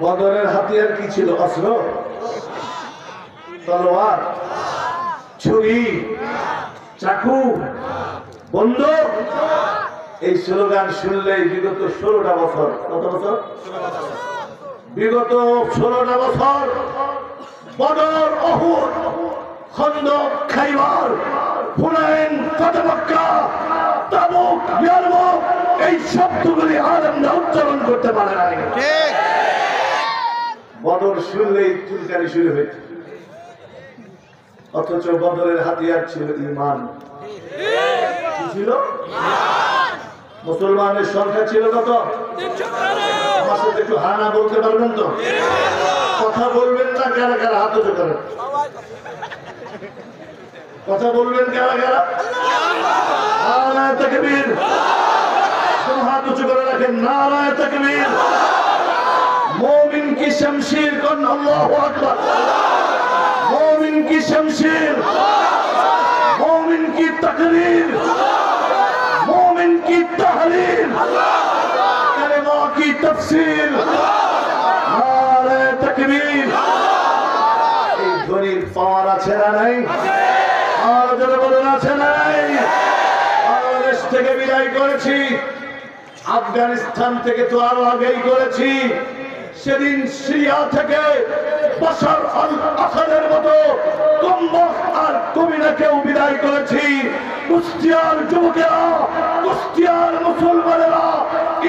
বদরের হাতিয়ার কি ছিল? অস্ত্র, তলোয়ার, ছুরি, চাকু, বন্দুক। এই স্লোগান শুনলেই বিগত 16টা বছর, কত বছর? বিগত 16টা বছর বদর, উহুদ, খন্দক, খাইবার, হুনাইন, ফাতহ মক্কা, তাবুক, ইয়ারমুক, এই শব্দগুলি আলেমরা উচ্চারণ করতে পারে না। ঠিক। বদর শুনলেই চুলকানি শুরু হয়েছে, অথচ বদরের হাতিয়ার ছিল ঈমান। কি ছিল? মুসলমানের সংখ্যা ছিল কত? আমার সাথে একটু হানা বলতে পারবেন তো? কথা বলবেন না কারা কারা? হাত উঁচু করেন। কথা বলবেন কারা কারা? নারায়ে তাকবীর। হাত উঁচু করে রাখেন। নারায়ে তাকবীর। মুমিন কি শমশির কোন? আল্লাহু আকবার। মুমিন কি শমশির, মুমিন কি তাকরীর, মুমিন কি তাহরীর, কালেমা কি তাফসীর। নারে তাকবীর। এই ধ্বনির পাওয়ার আছে না নাই? আর যারা বলেন আছে নাই? বাংলাদেশ থেকে বিদায় করেছি, আফগানিস্তান থেকে তো আরো আগেই করেছি। সেদিন সিরিয়া থেকে বাশার আল আসাদের মতো কমবখ আর কবিরাকেও বিদায় করেছি। কুষ্টিয়ার যুবকেরা, কুষ্টিয়ার মুসলমানেরা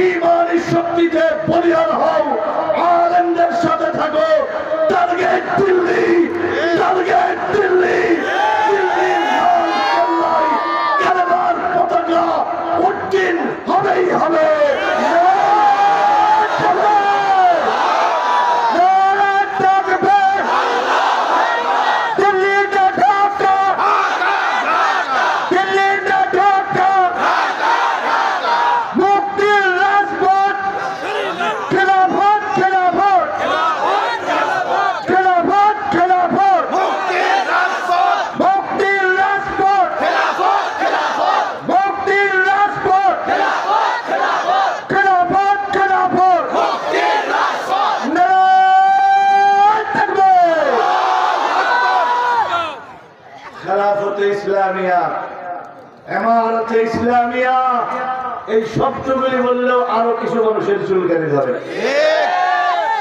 ঈমানি শক্তিতে বলিয়ান হও, আলেমদের সাথে থাকো। Target Delhi, target Delhi. দিল্লির লাল কেল্লায় কালেমার পতাকা উড্ডীন হবেই হবে। ইসলামিয়া, এই শব্দগুলি বললেও আরো কিছু মানুষের চুলকানি ধরে।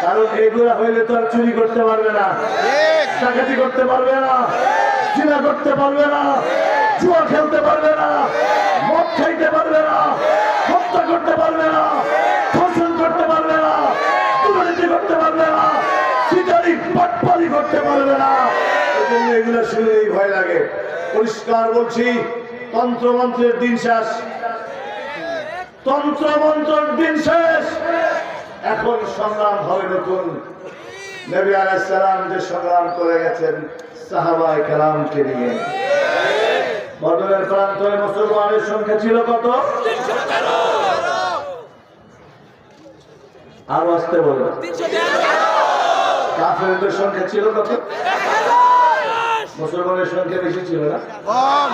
কারণ এগুলা হইলে তো আর চুরি করতে পারবে না, ডাকাতি করতে পারবে না, জিনা করতে পারবে না, জুয়া খেলতে পারবে না, মদ খাইতে পারবে না, হত্যা করতে পারবে না, ধর্ষণ করতে পারবে না, দুর্নীতি করতে পারবে না, সিটারি পাটপারি করতে পারবে না। এজন্য এগুলো শুনলেই ভয় লাগে। পরিষ্কার বলছি, তন্ত্রমন্ত্রের দিন শেষ, তন্ত্রমন্ত্রের দিন শেষ। এখন সংগ্রাম হবে নতুন। নবী আলাইহিস সালাম যে সংগ্রাম করে গেছেন সাহাবায়ে কেরামকে নিয়ে। বদরের প্রান্তরে মুসলমানের সংখ্যা ছিল কত? 313। আরো আসতে বলো। 313। কাফেরদের সংখ্যা ছিল কত? 1000। মুসলমানের সংখ্যা বেশি ছিল না? কম।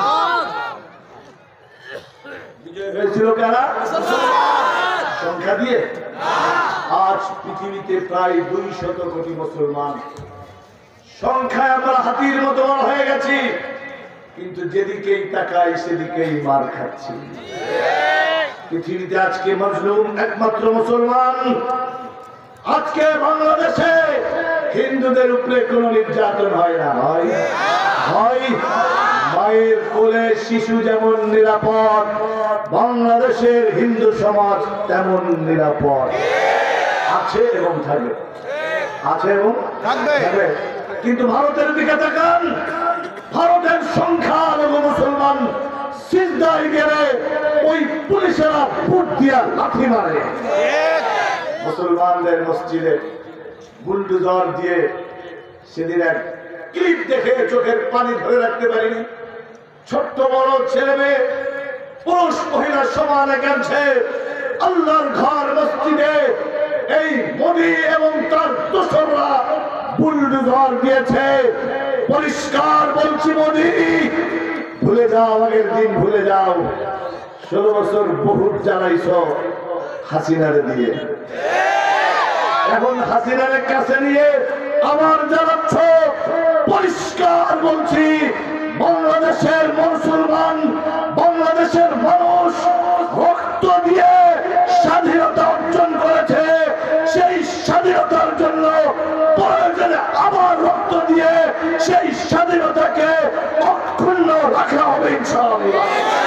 বিজয় হয়েছিল কারা? সংখ্যা দিয়ে? আজ পৃথিবীতে প্রায় 200 কোটি মুসলমান। সংখ্যায় আমরা হাতির মতো হয়ে গেছি, কিন্তু যেদিকেই তাকাই সেদিকেই মার খাচ্ছি। পৃথিবীতে আজকে মজলুম একমাত্র মুসলমান। আজকে বাংলাদেশে হিন্দুদের উপরে কোন নির্যাতন হয় না? হয়। মায়ের কোলে শিশু যেমন নিরাপদ, বাংলাদেশের হিন্দু সমাজ তেমন নিরাপদ আছে এবং থাকবে, আছে এবং থাকবে। কিন্তু ভারতের দিকে তাকান, ভারতের সংখ্যালঘু মুসলমান সিজদায় গেলে ওই পুলিশেরা ফুট দিয়া লাঠি মারে। মুসলমানদের মসজিদে বুলডোজার দিয়ে সেদিন এক ক্লিপ দেখে চোখের পানি ধরে রাখতে পারিনি। ছোট্ট বড় ছেলে মেয়ে, পুরুষ মহিলা সমানে গেছে আল্লাহর ঘর মসজিদে। এই মোদী এবং তার দোসররা বুলডোজার দিয়েছে। পরিষ্কার বলছি, মোদী ভুলে যাও, আগের দিন ভুলে যাও। 16 বছর বহুত জ্বালাইছ হাসিনারে দিয়ে, এখন হাসিনার কাছে নিয়ে আবার জানাচ্ছ, পরিষ্কার বলছি, বাংলাদেশের মুসলমান, বাংলাদেশের মানুষ রক্ত দিয়ে স্বাধীনতা অর্জন করেছে। সেই স্বাধীনতার জন্য প্রয়োজনে আবার রক্ত দিয়ে সেই স্বাধীনতাকে অক্ষুণ্ণ রাখা হবে ইনশাআল্লাহ।